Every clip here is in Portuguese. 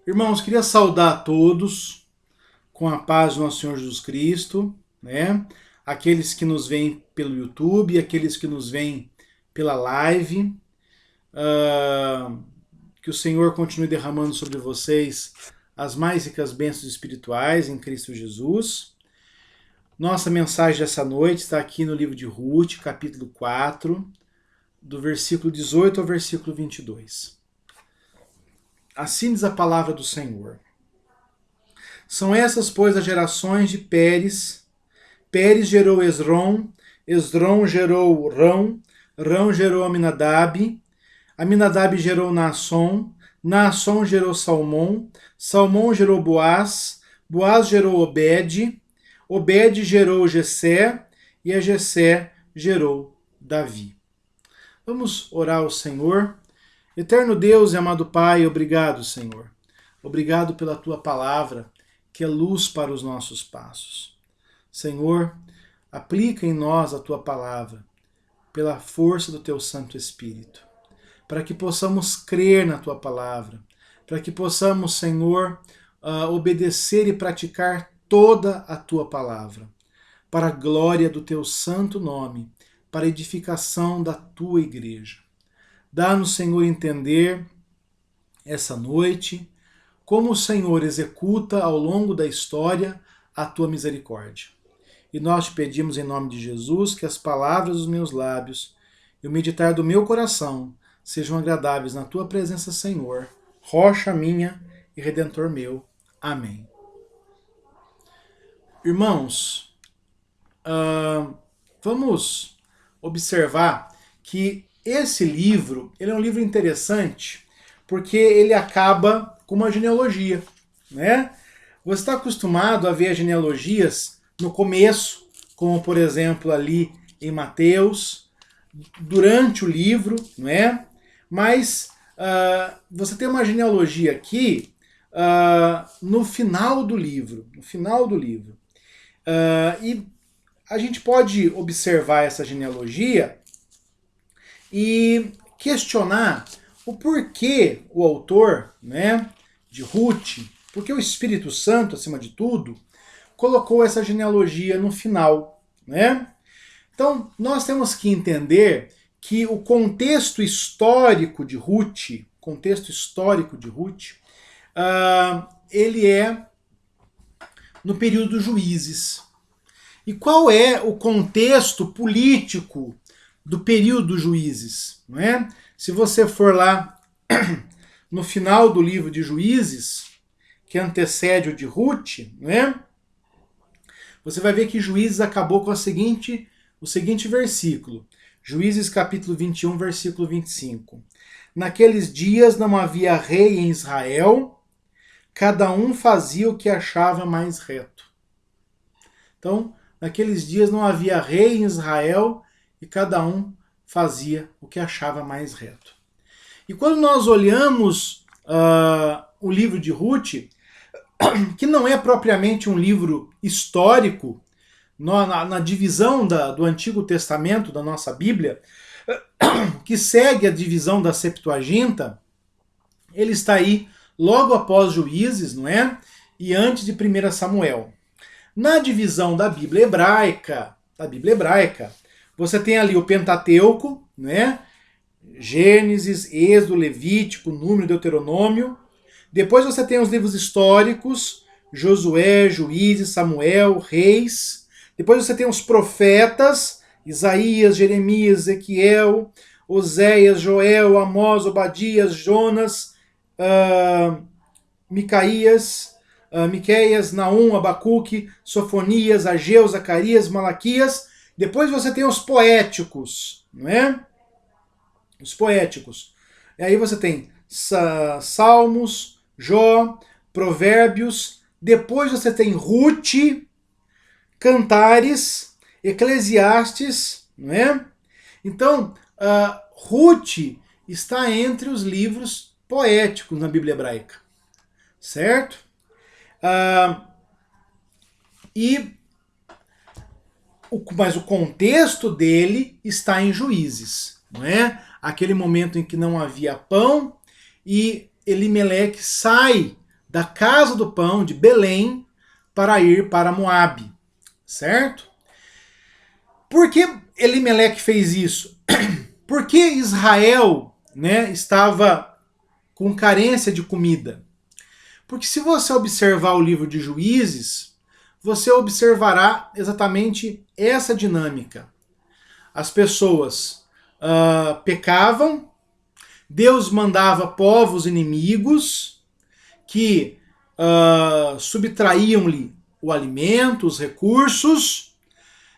Irmãos, queria saudar a todos com a paz do nosso Senhor Jesus Cristo, né? Aqueles que nos veem pelo YouTube, aqueles que nos veem pela live. Ah, que o Senhor continue derramando sobre vocês as mais ricas bênçãos espirituais em Cristo Jesus. Nossa mensagem dessa noite está aqui no livro de Ruth, capítulo 4, do versículo 18 ao versículo 22. Assim diz a palavra do Senhor. São essas, pois, as gerações de Pérez. Pérez gerou Esrom, Esrom gerou Rão, Rão gerou Aminadab, Aminadab gerou Naasson, Naasson gerou Salmão, Salmão gerou Boaz, Boaz gerou Obed, Obed gerou Jessé, e a Jessé gerou Davi. Vamos orar ao Senhor. Eterno Deus e amado Pai, obrigado, Senhor. Obrigado pela tua palavra, que é luz para os nossos passos. Senhor, aplica em nós a tua palavra, pela força do teu Santo Espírito, para que possamos crer na tua palavra, para que possamos, Senhor, obedecer e praticar toda a tua palavra, para a glória do teu santo nome, para a edificação da tua igreja. Dá-nos, Senhor, entender essa noite como o Senhor executa ao longo da história a tua misericórdia. E nós te pedimos em nome de Jesus que as palavras dos meus lábios e o meditar do meu coração sejam agradáveis na tua presença, Senhor, rocha minha e redentor meu. Amém. Irmãos, vamos observar que esse livro ele é um livro interessante porque ele acaba com uma genealogia, né? Você está acostumado a ver as genealogias no começo, como por exemplo ali em Mateus, durante o livro, não é? Mas você tem uma genealogia aqui no final do livro, e a gente pode observar essa genealogia e questionar o porquê o autor, né, de Ruth, porque o Espírito Santo, acima de tudo, colocou essa genealogia no final, né? Então, nós temos que entender que o contexto histórico de Ruth, ele é no período dos juízes. E qual é o contexto político do período dos juízes? Não é? Se você for lá no final do livro de Juízes, que antecede o de Ruth, não é? Você vai ver que Juízes acabou com o seguinte versículo. Juízes capítulo 21, versículo 25. Naqueles dias não havia rei em Israel, cada um fazia o que achava mais reto. Então, naqueles dias não havia rei em Israel e cada um fazia o que achava mais reto. E quando nós olhamos o livro de Ruth, que não é propriamente um livro histórico, na divisão do Antigo Testamento da nossa Bíblia, que segue a divisão da Septuaginta, ele está aí logo após Juízes, não é? E antes de 1 Samuel. Na divisão da Bíblia hebraica, você tem ali o Pentateuco, né? Gênesis, Êxodo, Levítico, Número, Deuteronômio. Depois você tem os livros históricos, Josué, Juízes, Samuel, Reis. Depois você tem os profetas, Isaías, Jeremias, Ezequiel, Oséias, Joel, Amós, Obadias, Jonas, Miqueias, Naum, Abacuque, Sofonias, Ageu, Zacarias, Malaquias. Depois você tem os poéticos, não é? Os poéticos. E aí você tem Salmos, Jó, Provérbios. Depois você tem Ruth, Cantares, Eclesiastes, não é? Então, Ruth está entre os livros poéticos na Bíblia hebraica, certo? Mas o contexto dele está em Juízes, não é? Aquele momento em que não havia pão e Elimeleque sai da casa do pão de Belém para ir para Moabe, certo? Por que Elimeleque fez isso? Porque Israel, né, estava com carência de comida. Porque se você observar o livro de Juízes, você observará exatamente essa dinâmica. As pessoas pecavam, Deus mandava povos inimigos que subtraíam-lhe o alimento, os recursos.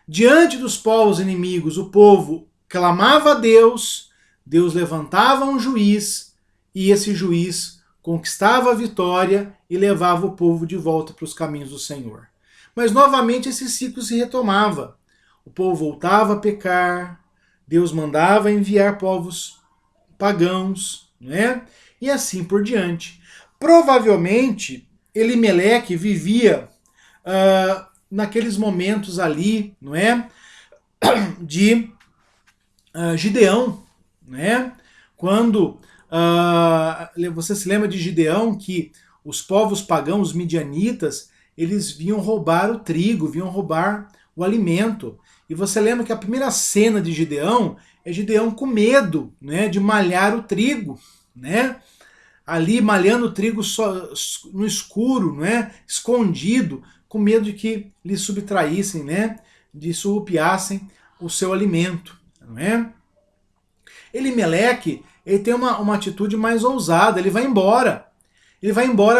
Diante dos povos inimigos, o povo clamava a Deus, Deus levantava um juiz, e esse juiz conquistava a vitória e levava o povo de volta para os caminhos do Senhor. Mas novamente esse ciclo se retomava. O povo voltava a pecar, Deus mandava enviar povos pagãos, né? E assim por diante. Provavelmente Elimeleque vivia naqueles momentos ali, não é, de Gideão, né? Quando você se lembra de Gideão, que os povos pagãos, os midianitas, eles vinham roubar o trigo, vinham roubar o alimento. E você lembra que a primeira cena de Gideão é Gideão com medo, né, de malhar o trigo, né? Ali malhando o trigo no escuro, né, escondido, com medo de que lhe subtraíssem, né, de surrupiassem o seu alimento, não é? Elimeleque, ele tem uma atitude mais ousada, ele vai embora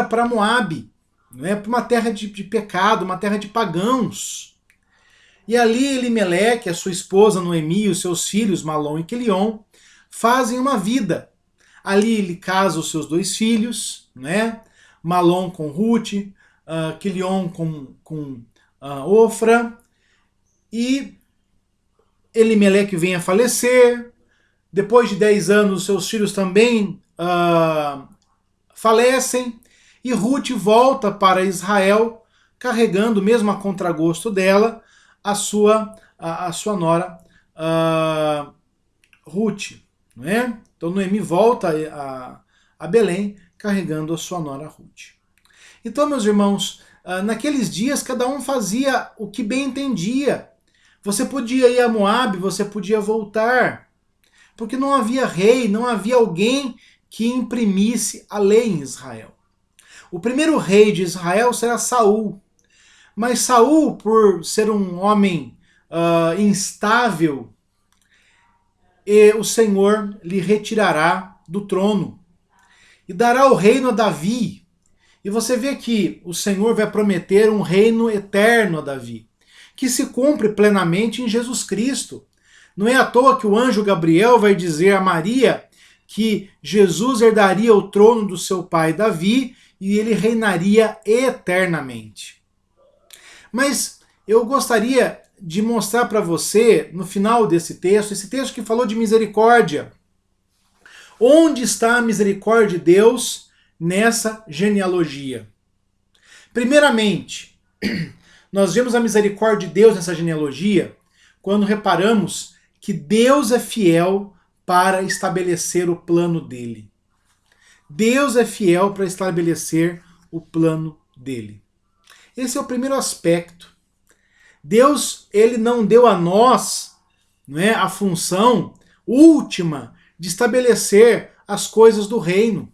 para Moabe, não é? Para uma terra de pecado, uma terra de pagãos. E ali Elimeleque, a sua esposa Noemi, os seus filhos Malom e Quilion, fazem uma vida. Ali ele casa os seus 2 filhos, né? Malom com Ruth, Quilion com Ofra, e Elimeleque vem a falecer. Depois de 10 anos, seus filhos também falecem, e Ruth volta para Israel, carregando, mesmo a contragosto dela, a sua nora Ruth. Não é? Então Noemi volta a Belém, carregando a sua nora Ruth. Então, meus irmãos, naqueles dias cada um fazia o que bem entendia. Você podia ir a Moabe, você podia voltar, porque não havia rei, não havia alguém que imprimisse a lei em Israel. O primeiro rei de Israel será Saul, mas Saul, por ser um homem instável, o Senhor lhe retirará do trono e dará o reino a Davi. E você vê que o Senhor vai prometer um reino eterno a Davi, que se cumpre plenamente em Jesus Cristo. Não é à toa que o anjo Gabriel vai dizer a Maria que Jesus herdaria o trono do seu pai Davi e ele reinaria eternamente. Mas eu gostaria de mostrar para você, no final desse texto, esse texto que falou de misericórdia. Onde está a misericórdia de Deus nessa genealogia? Primeiramente, nós vemos a misericórdia de Deus nessa genealogia quando reparamos que Deus é fiel para estabelecer o plano dele. Deus é fiel para estabelecer o plano dele. Esse é o primeiro aspecto. Deus, ele não deu a nós, não é, a função última de estabelecer as coisas do reino.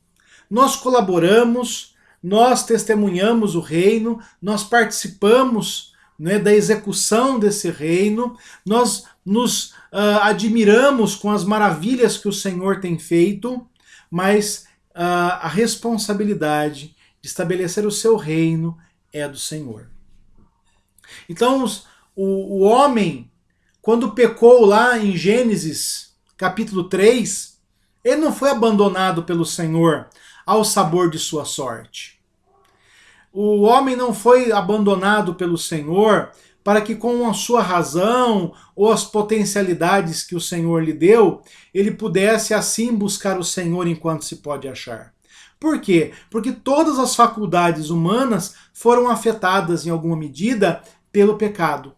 Nós colaboramos, nós testemunhamos o reino, nós participamos, né, da execução desse reino, nós nos admiramos com as maravilhas que o Senhor tem feito, mas a responsabilidade de estabelecer o seu reino é do Senhor. Então, o homem, quando pecou lá em Gênesis capítulo 3, ele não foi abandonado pelo Senhor ao sabor de sua sorte. O homem não foi abandonado pelo Senhor para que com a sua razão ou as potencialidades que o Senhor lhe deu, ele pudesse assim buscar o Senhor enquanto se pode achar. Por quê? Porque todas as faculdades humanas foram afetadas em alguma medida pelo pecado.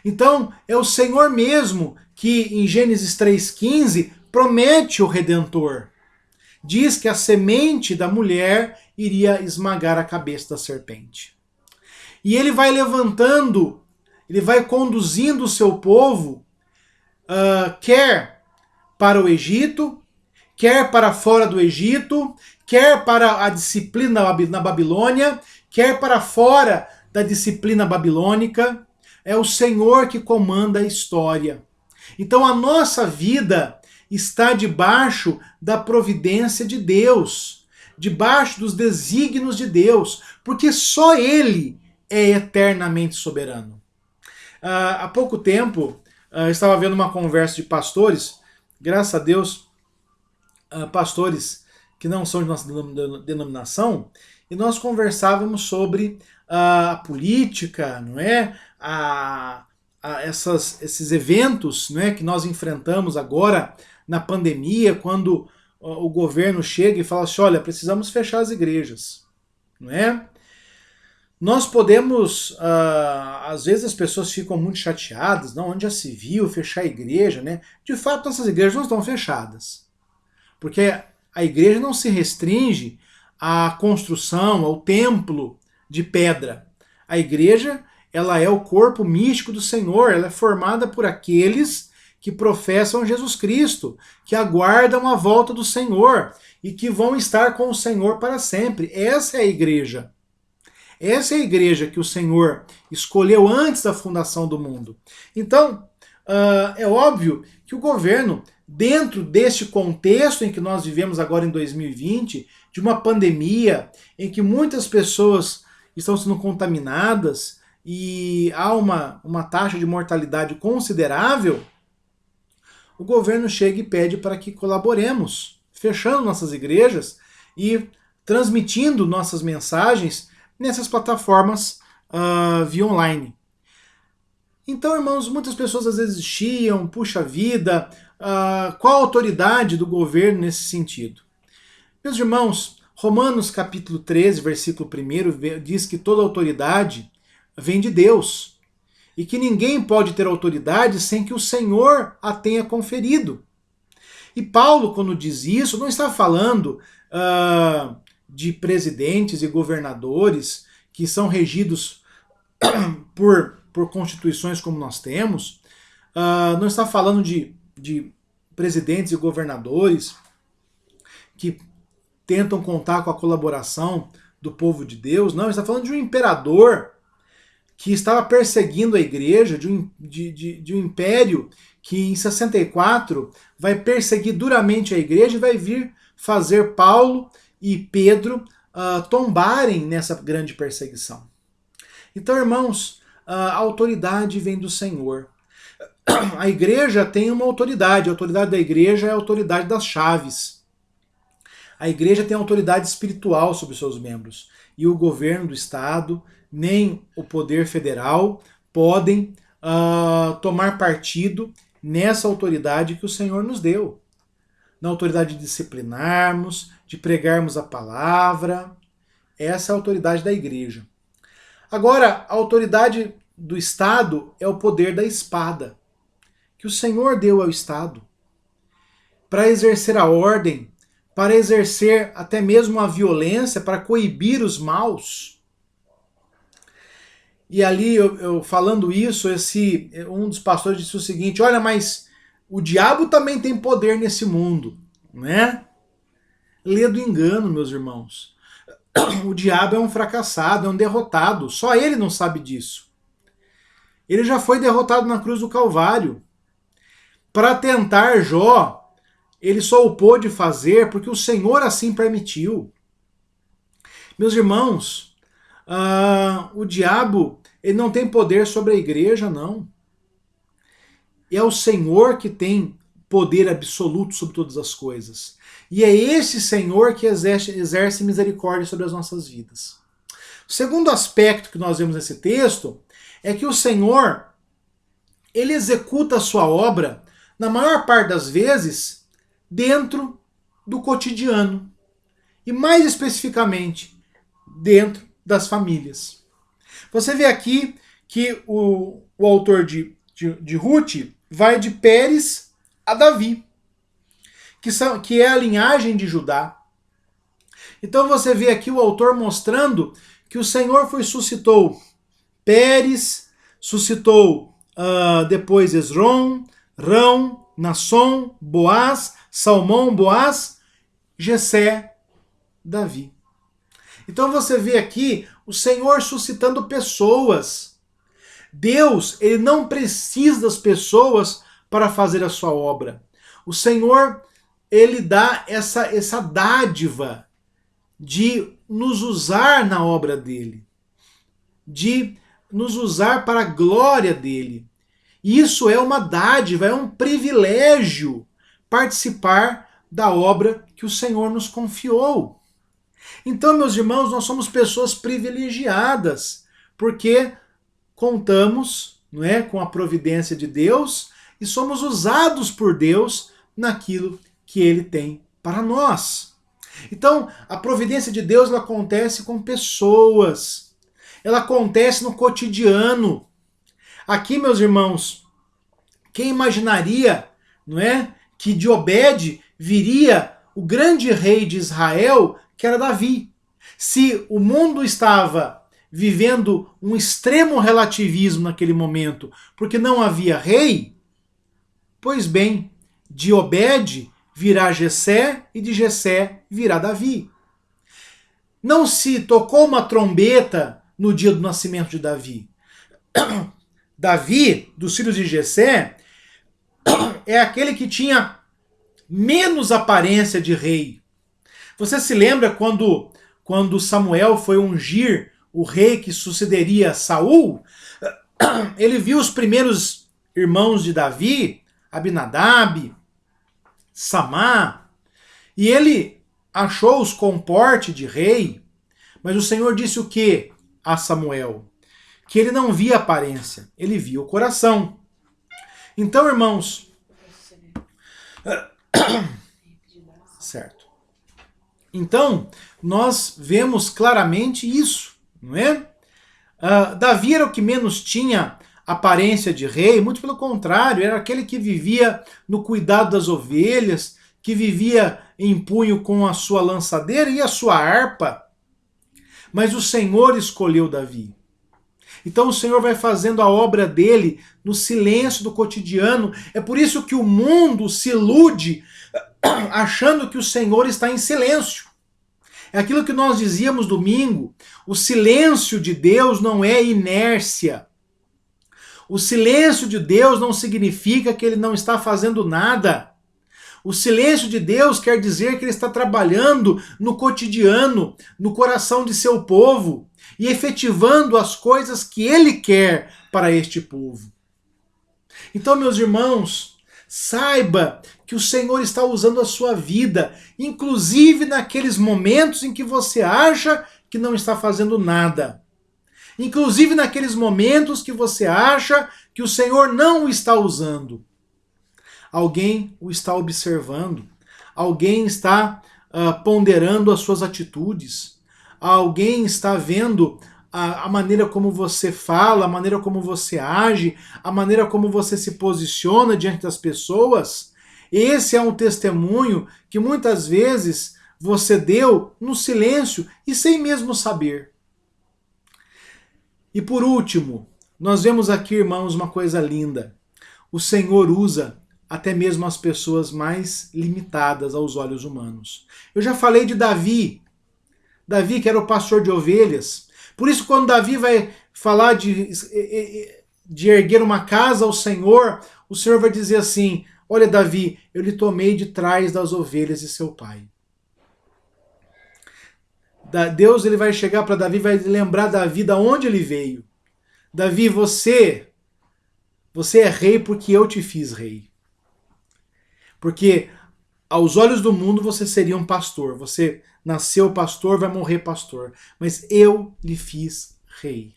Então, é o Senhor mesmo que em Gênesis 3,15 promete o Redentor. Diz que a semente da mulher iria esmagar a cabeça da serpente. E ele vai levantando, ele vai conduzindo o seu povo, quer para o Egito, quer para fora do Egito, quer para a disciplina na Babilônia, quer para fora da disciplina babilônica. É o Senhor que comanda a história. Então a nossa vida está debaixo da providência de Deus, debaixo dos desígnios de Deus, porque só Ele é eternamente soberano. Há pouco tempo, eu estava vendo uma conversa de pastores, graças a Deus, pastores que não são de nossa denominação, e nós conversávamos sobre a política, não é? Esses eventos, não é, que nós enfrentamos agora na pandemia, quando o governo chega e fala assim, olha, precisamos fechar as igrejas, não é? Nós podemos, às vezes as pessoas ficam muito chateadas, não, onde já se viu fechar a igreja, né? De fato, nossas igrejas não estão fechadas, porque a igreja não se restringe à construção, ao templo de pedra. A igreja, ela é o corpo místico do Senhor, ela é formada por aqueles que professam Jesus Cristo, que aguardam a volta do Senhor e que vão estar com o Senhor para sempre. Essa é a igreja. Essa é a igreja que o Senhor escolheu antes da fundação do mundo. Então, é óbvio que o governo, dentro deste contexto em que nós vivemos agora em 2020, de uma pandemia, em que muitas pessoas estão sendo contaminadas e há uma taxa de mortalidade considerável, o governo chega e pede para que colaboremos, fechando nossas igrejas e transmitindo nossas mensagens nessas plataformas via online. Então, irmãos, muitas pessoas às vezes chiam, puxa vida, qual a autoridade do governo nesse sentido? Meus irmãos, Romanos capítulo 13, versículo 1, diz que toda autoridade vem de Deus e que ninguém pode ter autoridade sem que o Senhor a tenha conferido. E Paulo, quando diz isso, não está falando de presidentes e governadores que são regidos por constituições como nós temos, não está falando de presidentes e governadores que tentam contar com a colaboração do povo de Deus, não, está falando de um imperador que estava perseguindo a igreja, de um império que em 64 vai perseguir duramente a igreja e vai vir fazer Paulo e Pedro tombarem nessa grande perseguição. Então, irmãos, a autoridade vem do Senhor. A igreja tem uma autoridade, a autoridade da igreja é a autoridade das chaves. A igreja tem autoridade espiritual sobre seus membros. E o governo do Estado, nem o poder federal, podem tomar partido nessa autoridade que o Senhor nos deu. Na autoridade de disciplinarmos, de pregarmos a palavra. Essa é a autoridade da igreja. Agora, a autoridade do Estado é o poder da espada, que o Senhor deu ao Estado, para exercer a ordem, para exercer até mesmo a violência, para coibir os maus. E ali, eu falando isso, um dos pastores disse o seguinte, olha, mas o diabo também tem poder nesse mundo, né? Lê do engano, meus irmãos. O diabo é um fracassado, é um derrotado. Só ele não sabe disso. Ele já foi derrotado na cruz do Calvário. Para tentar Jó, ele só o pôde fazer porque o Senhor assim permitiu. Meus irmãos, o diabo ele não tem poder sobre a igreja, não. É o Senhor que tem poder absoluto sobre todas as coisas. E é esse Senhor que exerce misericórdia sobre as nossas vidas. O segundo aspecto que nós vemos nesse texto é que o Senhor, ele executa a sua obra, na maior parte das vezes, dentro do cotidiano. E mais especificamente, dentro das famílias. Você vê aqui que o autor de Ruth vai de Pérez a Davi, que é a linhagem de Judá. Então você vê aqui o autor mostrando que o Senhor suscitou Pérez, suscitou depois Esrom, Rão, Nasson, Boaz, Salmão, Boaz, Jessé, Davi. Então você vê aqui o Senhor suscitando pessoas. Deus, ele não precisa das pessoas para fazer a sua obra. O Senhor, ele dá essa dádiva de nos usar na obra dele, de nos usar para a glória dele. Isso é uma dádiva, é um privilégio participar da obra que o Senhor nos confiou. Então, meus irmãos, nós somos pessoas privilegiadas, porque contamos, não é, com a providência de Deus e somos usados por Deus naquilo que ele tem para nós. Então, a providência de Deus ela acontece com pessoas. Ela acontece no cotidiano. Aqui, meus irmãos, quem imaginaria, não é, que de Obed viria o grande rei de Israel, que era Davi? Se o mundo estava vivendo um extremo relativismo naquele momento, porque não havia rei, pois bem, de Obed virá Jessé e de Jessé virá Davi. Não se tocou uma trombeta no dia do nascimento de Davi. Davi, dos filhos de Jessé, é aquele que tinha menos aparência de rei. Você se lembra quando Samuel foi ungir o rei que sucederia Saul? Ele viu os primeiros irmãos de Davi, Abinadab, Samá, e ele achou-os com porte de rei, mas o Senhor disse o que a Samuel? Que ele não via aparência, ele via o coração. Então, irmãos, certo. Então, nós vemos claramente isso, não é? Davi era o que menos tinha aparência de rei, muito pelo contrário, era aquele que vivia no cuidado das ovelhas, que vivia em punho com a sua lançadeira e a sua harpa. Mas o Senhor escolheu Davi. Então o Senhor vai fazendo a obra dele no silêncio do cotidiano. É por isso que o mundo se ilude achando que o Senhor está em silêncio. É aquilo que nós dizíamos domingo. O silêncio de Deus não é inércia. O silêncio de Deus não significa que ele não está fazendo nada. O silêncio de Deus quer dizer que ele está trabalhando no cotidiano, no coração de seu povo e efetivando as coisas que ele quer para este povo. Então, meus irmãos, saiba que o Senhor está usando a sua vida, inclusive naqueles momentos em que você acha que não está fazendo nada. Inclusive naqueles momentos que você acha que o Senhor não o está usando. Alguém o está observando, alguém está ponderando as suas atitudes, alguém está vendo a maneira como você fala, a maneira como você age, a maneira como você se posiciona diante das pessoas. Esse é um testemunho que muitas vezes você deu no silêncio e sem mesmo saber. E por último, nós vemos aqui, irmãos, uma coisa linda. O Senhor usa até mesmo as pessoas mais limitadas aos olhos humanos. Eu já falei de Davi. Davi, que era o pastor de ovelhas. Por isso, quando Davi vai falar de erguer uma casa ao Senhor, o Senhor vai dizer assim: olha, Davi, eu lhe tomei de trás das ovelhas de seu pai. Deus ele vai chegar para Davi, vai lembrar Davi de onde ele veio. Davi, você é rei porque eu te fiz rei. Porque aos olhos do mundo você seria um pastor. Você nasceu pastor, vai morrer pastor. Mas eu lhe fiz rei.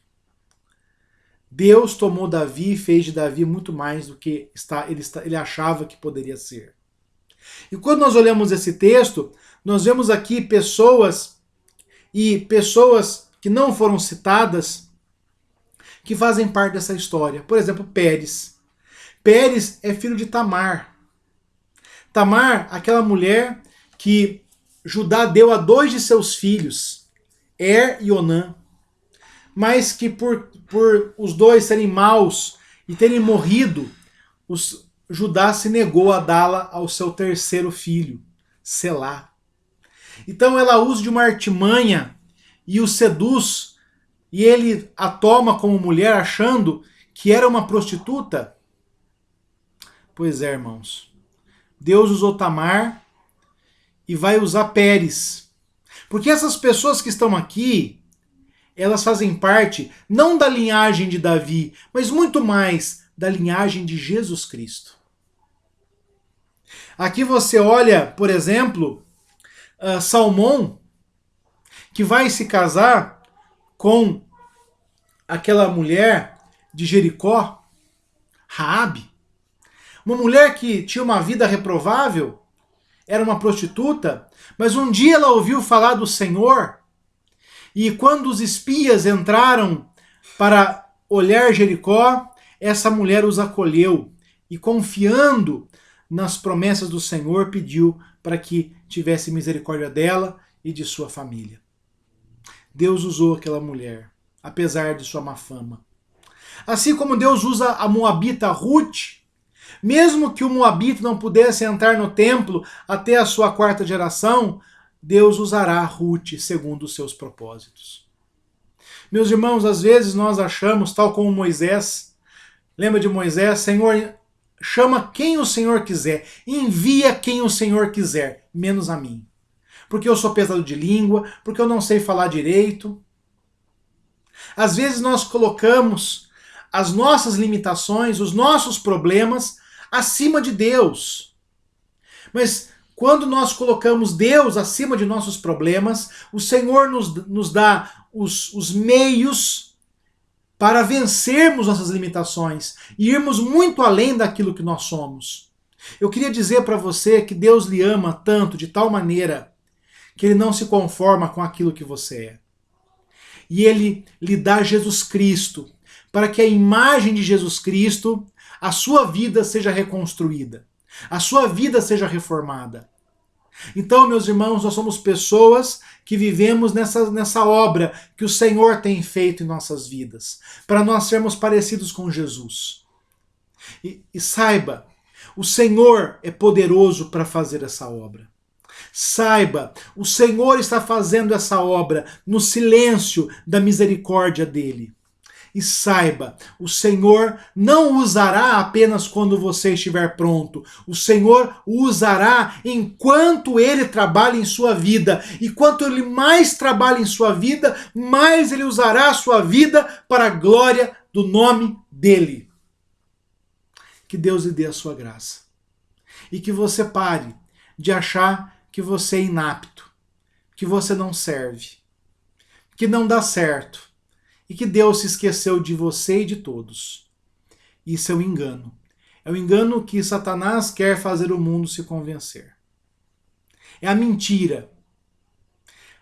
Deus tomou Davi e fez de Davi muito mais do que ele achava que poderia ser. E quando nós olhamos esse texto, nós vemos aqui pessoas que não foram citadas, que fazem parte dessa história. Por exemplo, Pérez. Pérez é filho de Tamar. Tamar, aquela mulher que Judá deu a 2 de seus filhos, Er e Onã, mas que por os dois serem maus e terem morrido, Judá se negou a dá-la ao seu terceiro filho, Selá. Então ela usa de uma artimanha e o seduz, e ele a toma como mulher achando que era uma prostituta. Pois é, irmãos. Deus usou Tamar e vai usar Pérez. Porque essas pessoas que estão aqui, elas fazem parte não da linhagem de Davi, mas muito mais da linhagem de Jesus Cristo. Aqui você olha, por exemplo, Salmão, que vai se casar com aquela mulher de Jericó, Raabe, uma mulher que tinha uma vida reprovável, era uma prostituta, mas um dia ela ouviu falar do Senhor, e quando os espias entraram para olhar Jericó, essa mulher os acolheu e, confiando nas promessas do Senhor, pediu para que tivesse misericórdia dela e de sua família. Deus usou aquela mulher, apesar de sua má fama. Assim como Deus usa a moabita Ruth, mesmo que o moabita não pudesse entrar no templo até a sua 4ª geração, Deus usará Ruth segundo os seus propósitos. Meus irmãos, às vezes nós achamos, tal como Moisés, lembra de Moisés? Senhor, chama quem o Senhor quiser, envia quem o Senhor quiser, menos a mim. Porque eu sou pesado de língua, porque eu não sei falar direito. Às vezes nós colocamos as nossas limitações, os nossos problemas acima de Deus. Mas quando nós colocamos Deus acima de nossos problemas, o Senhor nos dá os meios para vencermos nossas limitações e irmos muito além daquilo que nós somos. Eu queria dizer para você que Deus lhe ama tanto, de tal maneira, que Ele não se conforma com aquilo que você é. E Ele lhe dá Jesus Cristo, para que a imagem de Jesus Cristo, a sua vida seja reconstruída, a sua vida seja reformada. Então, meus irmãos, nós somos pessoas que vivemos nessa obra que o Senhor tem feito em nossas vidas, para nós sermos parecidos com Jesus. E saiba, o Senhor é poderoso para fazer essa obra. Saiba, o Senhor está fazendo essa obra no silêncio da misericórdia dele. E saiba, o Senhor não usará apenas quando você estiver pronto. O Senhor o usará enquanto Ele trabalha em sua vida. E quanto Ele mais trabalha em sua vida, mais Ele usará a sua vida para a glória do nome dEle. Que Deus lhe dê a sua graça. E que você pare de achar que você é inapto, que você não serve, que não dá certo. E que Deus se esqueceu de você e de todos. Isso é um engano. É um engano que Satanás quer fazer o mundo se convencer. É a mentira.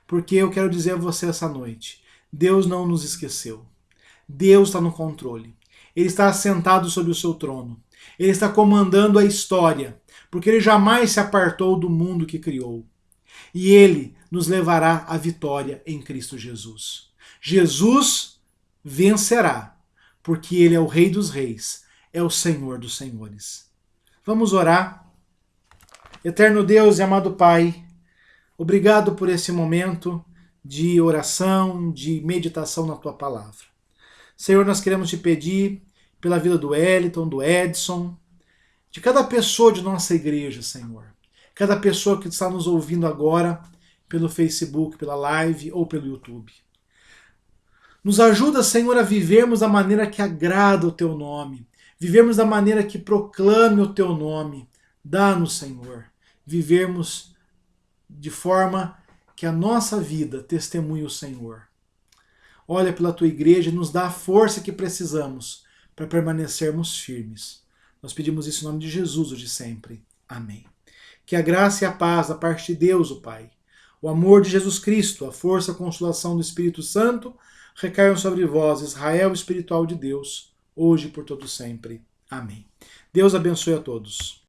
Porque eu quero dizer a você essa noite, Deus não nos esqueceu. Deus está no controle. Ele está assentado sobre o seu trono. Ele está comandando a história, porque Ele jamais se apartou do mundo que criou. E Ele nos levará à vitória em Cristo Jesus. Jesus vencerá, porque Ele é o Rei dos Reis, é o Senhor dos Senhores. Vamos orar. Eterno Deus e amado Pai, obrigado por esse momento de oração, de meditação na Tua Palavra. Senhor, nós queremos Te pedir pela vida do Wellington, do Edson, de cada pessoa de nossa igreja, Senhor. Cada pessoa que está nos ouvindo agora pelo Facebook, pela live ou pelo YouTube. Nos ajuda, Senhor, a vivermos da maneira que agrada o Teu nome. Vivermos da maneira que proclame o Teu nome. Dá-nos, Senhor, vivermos de forma que a nossa vida testemunhe o Senhor. Olha pela Tua igreja e nos dá a força que precisamos para permanecermos firmes. Nós pedimos isso em nome de Jesus, hoje e sempre. Amém. Que a graça e a paz da parte de Deus, o Pai, o amor de Jesus Cristo, a força e a consolação do Espírito Santo recaiam sobre vós, Israel espiritual de Deus, hoje e por todo sempre. Amém. Deus abençoe a todos.